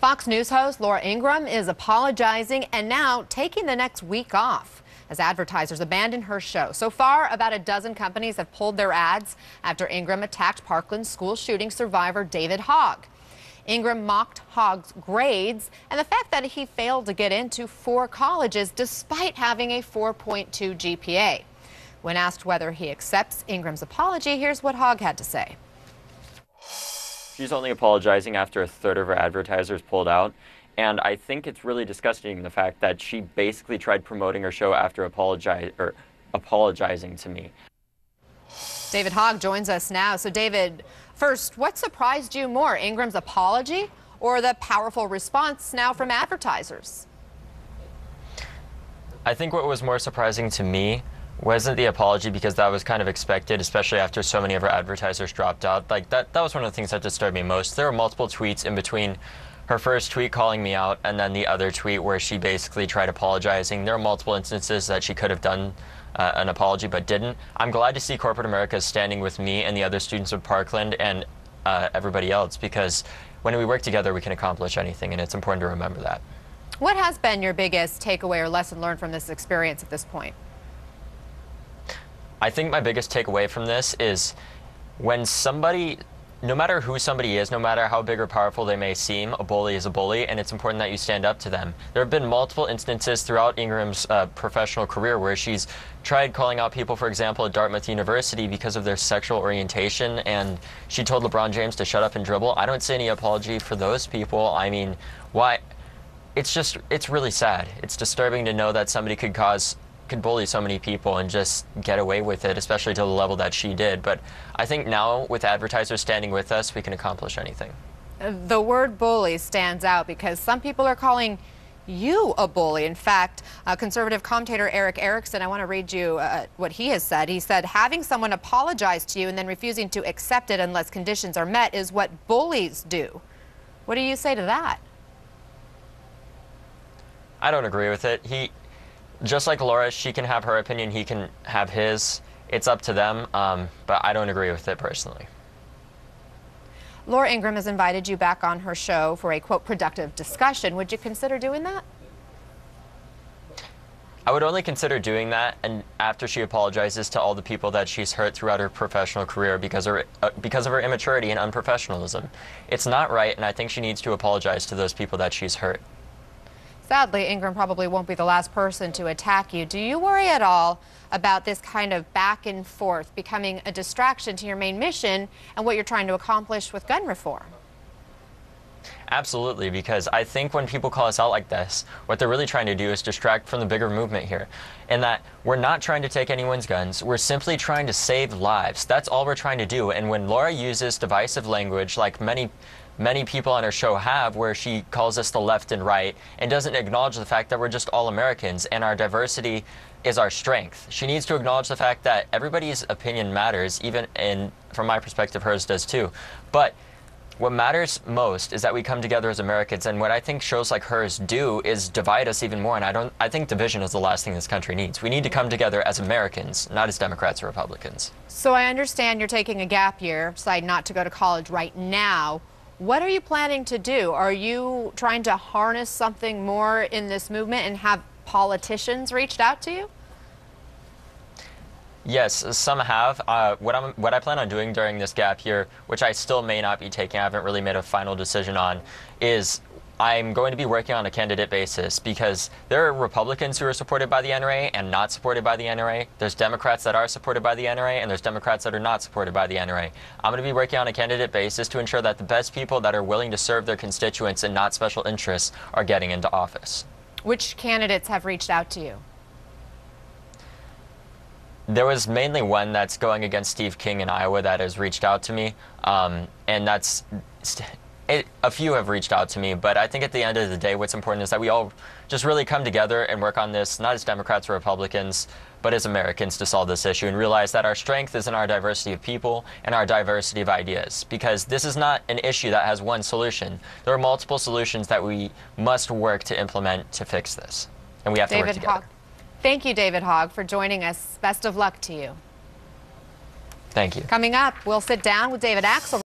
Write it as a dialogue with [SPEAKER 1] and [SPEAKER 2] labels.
[SPEAKER 1] Fox News host Laura Ingraham is apologizing and now taking the next week off as advertisers abandon her show. So far, about a dozen companies have pulled their ads after Ingraham attacked Parkland school shooting survivor David Hogg. Ingraham mocked Hogg's grades and the fact that he failed to get into 4 colleges despite having a 4.2 GPA. When asked whether he accepts Ingraham's apology, here's what Hogg had to say.
[SPEAKER 2] She's only apologizing after a third of her advertisers pulled out. And I think it's really disgusting the fact that she basically tried promoting her show after apologizing to me.
[SPEAKER 1] David Hogg joins us now. So David, first, what surprised you more, Ingraham's apology or the powerful response now from advertisers?
[SPEAKER 3] I think what was more surprising to me wasn't the apology, because that was kind of expected, especially after so many of our advertisers dropped out. Like that was one of the things that disturbed me most. There were multiple tweets in between her first tweet calling me out and then the other tweet where she basically tried apologizing. There are multiple instances that she could have done an apology but didn't. I'm glad to see corporate America standing with me and the other students of Parkland and everybody else, because when we work together we can accomplish anything, and it's important to remember that.
[SPEAKER 1] What has been your biggest takeaway or lesson learned from this experience at this point?
[SPEAKER 3] I think my biggest takeaway from this is when somebody, no matter who somebody is, no matter how big or powerful they may seem, a bully is a bully, and it's important that you stand up to them. There have been multiple instances throughout Ingraham's professional career where she's tried calling out people, for example, at Dartmouth University because of their sexual orientation, and she told LeBron James to shut up and dribble. I don't see any apology for those people. I mean, why? It's really sad. It's disturbing to know that somebody could bully so many people and just get away with it, especially to the level that she did. But I think now, with advertisers standing with us, we can accomplish anything.
[SPEAKER 1] The word bully stands out because some people are calling you a bully. In fact, conservative commentator Eric Erickson, I want to read you what he has said. He said, having someone apologize to you and then refusing to accept it unless conditions are met is what bullies do. What do you say to that?
[SPEAKER 3] I don't agree with it. Just like Laura, she can have her opinion, he can have his. It's up to them, but I don't agree with it personally.
[SPEAKER 1] Laura Ingraham has invited you back on her show for a, quote, productive discussion. Would you consider doing that?
[SPEAKER 3] I would only consider doing that and after she apologizes to all the people that she's hurt throughout her professional career because of her immaturity and unprofessionalism. It's not right, and I think she needs to apologize to those people that she's hurt.
[SPEAKER 1] Sadly, Ingraham probably won't be the last person to attack you. Do you worry at all about this kind of back and forth becoming a distraction to your main mission and what you're trying to accomplish with gun reform?
[SPEAKER 3] Absolutely, because I think when people call us out like this, what they're really trying to do is distract from the bigger movement here. And that we're not trying to take anyone's guns, we're simply trying to save lives. That's all we're trying to do. And when Laura uses divisive language like many people on her show have, where she calls us the left and right and doesn't acknowledge the fact that we're just all Americans and our diversity is our strength. She needs to acknowledge the fact that everybody's opinion matters, even from my perspective, hers does too. But what matters most is that we come together as Americans, and what I think shows like hers do is divide us even more, and I think division is the last thing this country needs. We need to come together as Americans, not as Democrats or Republicans.
[SPEAKER 1] So I understand you're taking a gap year, decide not to go to college right now. What are you planning to do? Are you trying to harness something more in this movement and have politicians reached out to you?
[SPEAKER 3] Yes, some have. What I plan on doing during this gap year, which I still may not be taking, I haven't really made a final decision on, is I'm going to be working on a candidate basis, because there are Republicans who are supported by the NRA and not supported by the NRA. There's Democrats that are supported by the NRA, and there's Democrats that are not supported by the NRA. I'm going to be working on a candidate basis to ensure that the best people that are willing to serve their constituents and not special interests are getting into office. Which
[SPEAKER 1] candidates have reached out to you?
[SPEAKER 3] There was mainly one that's going against Steve King in Iowa that has reached out to me, and a few have reached out to me, but I think at the end of the day, what's important is that we all just really come together and work on this, not as Democrats or Republicans, but as Americans, to solve this issue and realize that our strength is in our diversity of people and our diversity of ideas, because this is not an issue that has one solution. There are multiple solutions that we must work to implement to fix this, and we have to work together.
[SPEAKER 1] Hogg. Thank you, David Hogg, for joining us. Best of luck to you.
[SPEAKER 3] Thank you.
[SPEAKER 1] Coming up, we'll sit down with David Axel.